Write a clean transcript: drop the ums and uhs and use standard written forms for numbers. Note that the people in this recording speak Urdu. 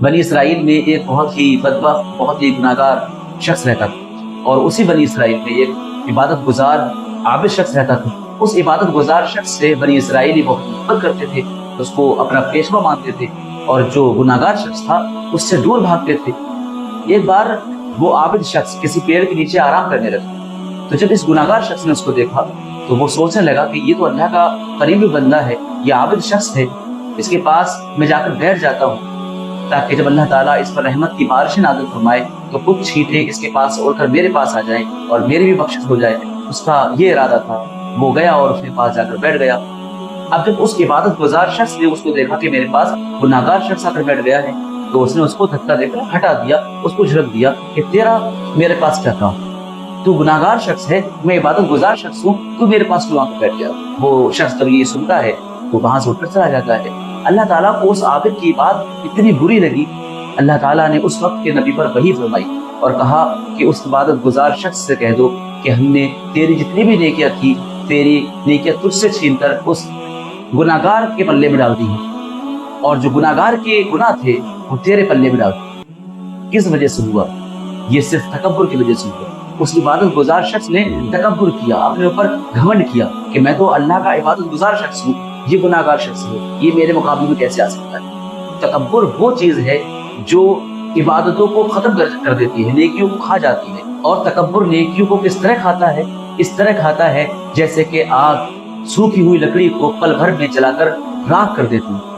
بنی اسرائیل میں ایک بہت ہی بدبخت، بہت ہی گناہگار شخص رہتا تھا، اور اسی بنی اسرائیل میں ایک عبادت گزار عابد شخص رہتا تھا۔ اس عبادت گزار شخص سے بنی اسرائیلی بہت محبت کرتے تھے، اس کو اپنا پیشوا مانتے تھے، اور جو گناہگار شخص تھا اس سے دور بھاگتے تھے۔ ایک بار وہ عابد شخص کسی پیڑ کے نیچے آرام کرنے لگا، تو جب اس گناہگار شخص نے اس کو دیکھا تو وہ سوچنے لگا کہ یہ تو اللہ کا قریبی بندہ ہے، یہ عابد شخص ہے، اس کے پاس میں جا کر بیٹھ جاتا ہوں تاکہ جب اللہ تعالیٰ اس پر رحمت کی بارشیں نازل فرمائے تو کچھ چھینٹیں اس کے پاس اڑ کر میرے پاس آ جائیں اور میری بھی بخشش ہو جائے۔ اس کا یہ ارادہ تھا۔ وہ گیا اور اس کے پاس جا کر بیٹھ گیا۔ اب جب اس عبادت گزار شخص نے اس کو دیکھا کہ میرے پاس گناہگار شخص آ کر بیٹھ گیا ہے، تو اس نے اس کو دھکا دے کر ہٹا دیا، اس کو جھڑک دیا کہ تیرا میرے پاس کیا کام؟ تو گناہگار شخص ہے، میں عبادت گزار شخص ہوں، تو میرے پاس کیوں آ کر بیٹھ گیا؟ وہ شخص جب یہ سنتا ہے تو وہاں سے اٹھ کر چلا جاتا ہے۔ اللہ تعالیٰ کو اس عابد کی بات اتنی بری لگی، اللہ تعالیٰ نے اس وقت کے نبی پر وحی فرمائی اور کہا کہ اس عبادت گزار شخص سے کہہ دو کہ ہم نے تیری جتنی بھی نیکیاں کی، تیری نیکیاں تجھ سے چھین کر اس گناہگار کے پلے میں ڈال دی ہیں، اور جو گناہگار کے گناہ تھے وہ تیرے پلے میں ڈال دی۔ کس وجہ سے ہوا؟ یہ صرف تکبر کی وجہ سے ہوا۔ اس عبادت گزار شخص نے تکبر کیا، اپنے اوپر گھمنڈ کیا کہ میں تو اللہ کا عبادت گزار شخص ہوں، یہ گناہگار شخص ہے، یہ میرے مقابلے میں کیسے آ سکتا ہے؟ تکبر وہ چیز ہے جو عبادتوں کو ختم کر دیتی ہے، نیکیوں کو کھا جاتی ہے۔ اور تکبر نیکیوں کو کس طرح کھاتا ہے؟ اس طرح کھاتا ہے جیسے کہ آگ سوکھی ہوئی لکڑی کو پل بھر میں جلا کر راکھ کر دیتی ہے۔